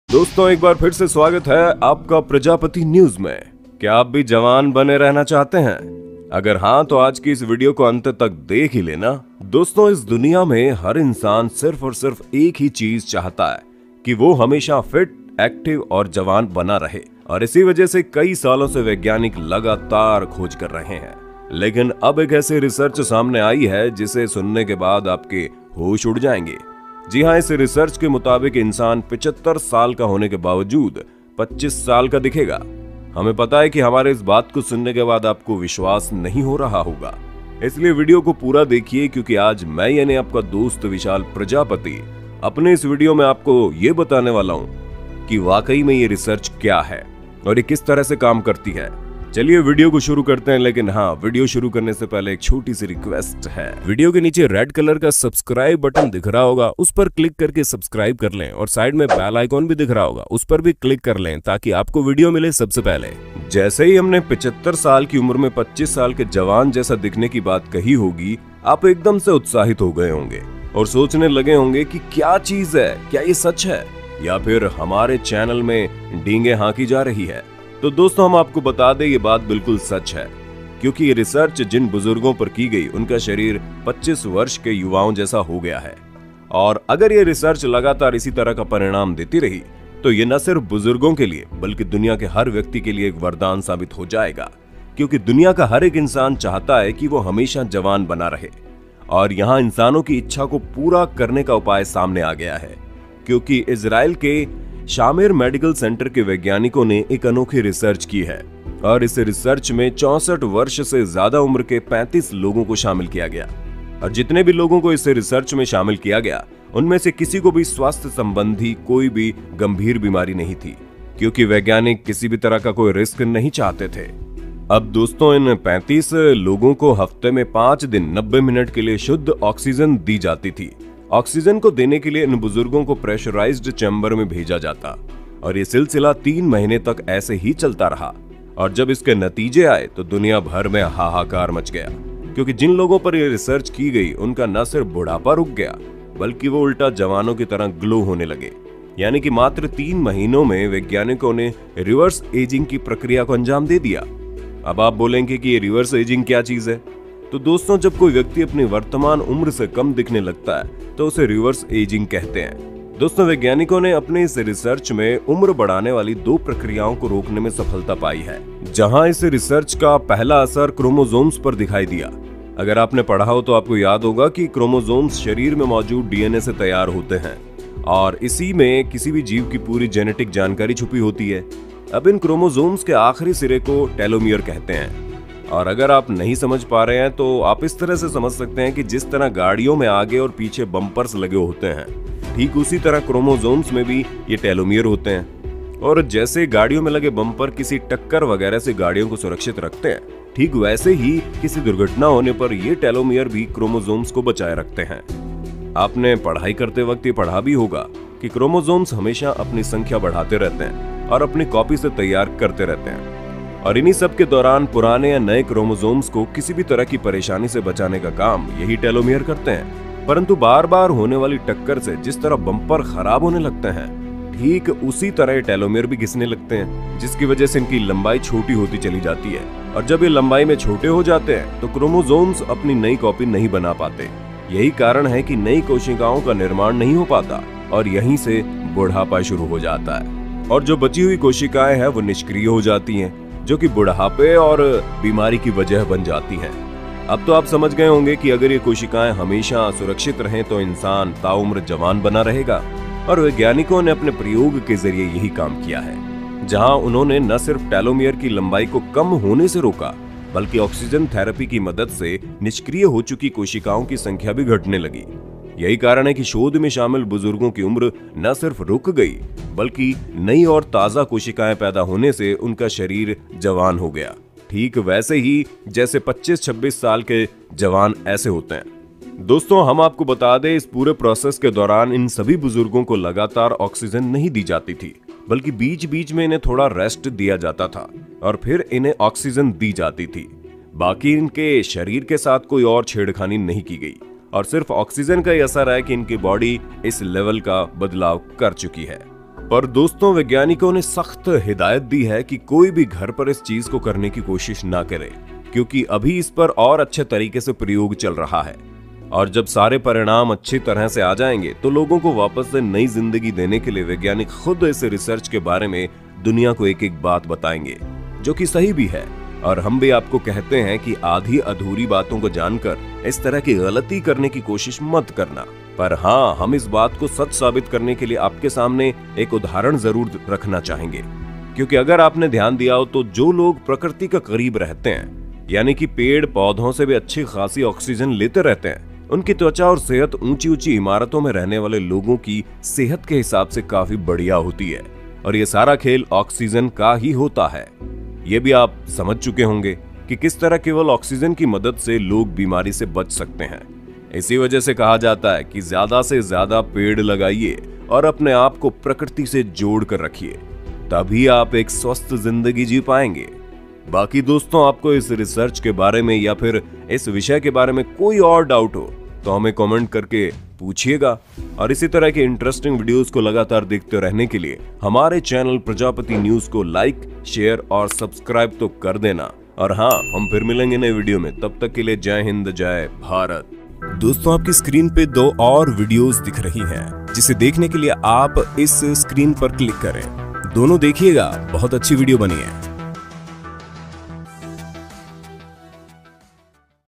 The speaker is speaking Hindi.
दोस्तों एक बार फिर से स्वागत है आपका प्रजापति न्यूज में। क्या आप भी जवान बने रहना चाहते हैं? अगर हाँ तो आज की इस वीडियो को अंत तक देख ही लेना। दोस्तों इस दुनिया में हर इंसान सिर्फ और सिर्फ एक ही चीज चाहता है कि वो हमेशा फिट, एक्टिव और जवान बना रहे, और इसी वजह से कई सालों से वैज्ञानिक लगातार खोज कर रहे हैं। लेकिन अब एक ऐसी रिसर्च सामने आई है जिसे सुनने के बाद आपके होश उड़ जाएंगे। जी हाँ, इस रिसर्च के मुताबिक इंसान 75 साल का होने के बावजूद 25 साल का दिखेगा। हमें पता है कि हमारे इस बात को सुनने के बाद आपको विश्वास नहीं हो रहा होगा, इसलिए वीडियो को पूरा देखिए, क्योंकि आज मैं यानी आपका दोस्त विशाल प्रजापति अपने इस वीडियो में आपको ये बताने वाला हूँ कि वाकई में ये रिसर्च क्या है और ये किस तरह से काम करती है। चलिए वीडियो को शुरू करते हैं। लेकिन हाँ, वीडियो शुरू करने से पहले एक छोटी सी रिक्वेस्ट है। वीडियो के नीचे रेड कलर का सब्सक्राइब बटन दिख रहा होगा, उस पर क्लिक करके सब्सक्राइब कर लें, और साइड में बेल आइकॉन भी दिख रहा होगा, उस पर भी क्लिक कर लें ताकि आपको वीडियो मिले सबसे पहले। जैसे ही हमने 75 साल की उम्र में 25 साल के जवान जैसा दिखने की बात कही होगी, आप एकदम से उत्साहित हो गए होंगे और सोचने लगे होंगे कि क्या चीज है, क्या ये सच है या फिर हमारे चैनल में डींगे हाँकी जा रही है। तो दोस्तों हम आपको बता दें ये बात बिल्कुल सच है, क्योंकि ये रिसर्च जिन बुजुर्गों पर की गई उनका शरीर 25 वर्ष के युवाओं जैसा हो गया है। और अगर ये रिसर्च लगातार इसी तरह का परिणाम देती रही तो ये न सिर्फ बुजुर्गों के लिए बल्कि दुनिया के हर व्यक्ति के लिए एक वरदान साबित हो जाएगा, क्योंकि दुनिया का हर एक इंसान चाहता है कि वो हमेशा जवान बना रहे। और यहाँ इंसानों की इच्छा को पूरा करने का उपाय सामने आ गया है, क्योंकि इजराइल के शामिर मेडिकल सेंटर के वैज्ञानिकों ने एक अनोखी रिसर्च की है, और इस रिसर्च में 64 वर्ष से ज्यादा उम्र के 35 लोगों को शामिल किया गया। और जितने भी लोगों को इस रिसर्च में शामिल किया गया उनमें से किसी को भी स्वास्थ्य संबंधी कोई भी गंभीर बीमारी नहीं थी, क्योंकि वैज्ञानिक किसी भी तरह का कोई रिस्क नहीं चाहते थे। अब दोस्तों इन 35 लोगों को हफ्ते में 5 दिन 90 मिनट के लिए शुद्ध ऑक्सीजन दी जाती थी। ऑक्सीजन को देने के लिए इन बुजुर्गों को प्रेशराइज्ड चैम्बर में भेजा जाता, और ये सिलसिला 3 महीने तक ऐसे ही चलता रहा। और जब इसके नतीजे आए तो दुनिया भर में हाहाकार मच गया, क्योंकि जिन लोगों पर ये रिसर्च की गई उनका न सिर्फ बुढ़ापा रुक गया बल्कि वो उल्टा जवानों की तरह ग्लो होने लगे। यानी कि मात्र 3 महीनों में वैज्ञानिकों ने रिवर्स एजिंग की प्रक्रिया को अंजाम दे दिया। अब आप बोलेंगे कि ये रिवर्स एजिंग क्या चीज है? तो दोस्तों जब कोई व्यक्ति अपनी वर्तमान उम्र से कम दिखने लगता है तो उसे रिवर्स एजिंग कहते हैं। दोस्तों वैज्ञानिकों ने अपने इस रिसर्च में उम्र बढ़ाने वाली 2 प्रक्रियाओं को रोकने में सफलता पाई है, जहां इस रिसर्च का पहला असर क्रोमोसोम्स पर दिखाई दिया। अगर आपने पढ़ा हो तो आपको याद होगा कि क्रोमोसोम्स शरीर में मौजूद डीएनए से तैयार होते हैं, और इसी में किसी भी जीव की पूरी जेनेटिक जानकारी छुपी होती है। अब इन क्रोमोसोम्स के आखिरी सिरे को टेलोमियर कहते हैं। और अगर आप नहीं समझ पा रहे हैं तो आप इस तरह से समझ सकते हैं कि जिस तरह गाड़ियों में आगे और पीछे बम्पर्स लगे होते हैं, ठीक उसी तरह क्रोमोसोम्स में भी ये टेलोमियर होते हैं। और जैसे गाड़ियों में लगे बम्पर किसी टक्कर वगैरह से गाड़ियों को सुरक्षित रखते हैं, ठीक वैसे ही किसी दुर्घटना होने पर ये टेलोमियर भी क्रोमोसोम्स को बचाए रखते हैं। आपने पढ़ाई करते वक्त ये पढ़ा भी होगा कि क्रोमोसोम्स हमेशा अपनी संख्या बढ़ाते रहते हैं और अपनी कॉपी से तैयार करते रहते हैं, और इन्हीं सब के दौरान पुराने या नए क्रोमोसोम्स को किसी भी तरह की परेशानी से बचाने का काम यही टेलोमियर करते हैं। परंतु बार बार होने वाली टक्कर से जिस तरह बम्पर खराब होने लगते हैं, ठीक उसी तरह टेलोमियर भी घिसने लगते हैं, जिसकी वजह से इनकी लंबाई छोटी होती चली जाती है। और जब ये लंबाई में छोटे हो जाते हैं तो क्रोमोसोम्स अपनी नई कॉपी नहीं बना पाते। यही कारण है कि नई कोशिकाओं का निर्माण नहीं हो पाता, और यहीं से बुढ़ापा शुरू हो जाता है। और जो बची हुई कोशिकाएं हैं वो निष्क्रिय हो जाती हैं, जो कि बुढ़ापे और बीमारी की वजह बन जाती हैं। अब तो आप समझ गए होंगे कि अगर ये कोशिकाएं हमेशा सुरक्षित रहें तो इंसान ताउम्र जवान बना रहेगा। और वैज्ञानिकों ने अपने प्रयोग के जरिए यही काम किया है, जहां उन्होंने न सिर्फ टेलोमियर की लंबाई को कम होने से रोका, बल्कि ऑक्सीजन थेरेपी की मदद से निष्क्रिय हो चुकी कोशिकाओं की संख्या भी घटने लगी। यही कारण है कि शोध में शामिल बुजुर्गों की उम्र न सिर्फ रुक गई बल्कि नई और ताजा कोशिकाएं पैदा होने से उनका शरीर जवान हो गया, ठीक वैसे ही जैसे 25-26 साल के जवान ऐसे होते हैं। दोस्तों हम आपको बता दें, इस पूरे प्रोसेस के दौरान इन सभी बुजुर्गों को लगातार ऑक्सीजन नहीं दी जाती थी, बल्कि बीच बीच में इन्हें थोड़ा रेस्ट दिया जाता था और फिर इन्हें ऑक्सीजन दी जाती थी। बाकी इनके शरीर के साथ कोई और छेड़खानी नहीं की गई, और सिर्फ ऑक्सीजन का ही असर है कि इनकी बॉडी इस लेवल का बदलाव कर चुकी है। पर दोस्तों वैज्ञानिकों ने सख्त हिदायत दी है कि कोई भी घर पर इस चीज को करने की कोशिश ना करे, क्योंकि अभी इस पर और अच्छे तरीके से प्रयोग चल रहा है। और जब सारे परिणाम अच्छी तरह से आ जाएंगे तो लोगों को वापस से नई जिंदगी देने के लिए वैज्ञानिक खुद इस रिसर्च के बारे में दुनिया को एक एक बात बताएंगे, जो कि सही भी है। और हम भी आपको कहते हैं कि आधी अधूरी बातों को जानकर इस तरह की गलती करने की कोशिश मत करना। पर हाँ, हम इस बात को सच साबित करने के लिए आपके सामने एक उदाहरण जरूर रखना चाहेंगे, क्योंकि अगर आपने ध्यान दिया हो तो जो लोग प्रकृति के करीब रहते हैं, यानी कि पेड़ पौधों से भी अच्छी खासी ऑक्सीजन लेते रहते हैं, उनकी त्वचा और सेहत ऊंची ऊंची इमारतों में रहने वाले लोगों की सेहत के हिसाब से काफी बढ़िया होती है। और ये सारा खेल ऑक्सीजन का ही होता है। ये भी आप समझ चुके होंगे कि किस तरह केवल ऑक्सीजन की मदद से लोग बीमारी से बच सकते हैं। इसी वजह से कहा जाता है कि ज्यादा से ज्यादा पेड़ लगाइए और अपने आप को प्रकृति से जोड़ कर रखिए, तभी आप एक स्वस्थ जिंदगी जी पाएंगे। बाकी दोस्तों, आपको इस रिसर्च के बारे में या फिर इस विषय के बारे में कोई और डाउट हो तो हमें कमेंट करके पूछिएगा। और इसी तरह के इंटरेस्टिंग वीडियोस को लगातार देखते रहने के लिए हमारे चैनल प्रजापति न्यूज को लाइक, शेयर और सब्सक्राइब तो कर देना। और हाँ, हम फिर मिलेंगे नए वीडियो में, तब तक के लिए जय हिंद, जय भारत। दोस्तों, आपकी स्क्रीन पे 2 और वीडियोस दिख रही हैं, जिसे देखने के लिए आप इस स्क्रीन पर क्लिक करें। दोनों देखिएगा, बहुत अच्छी वीडियो बनी है।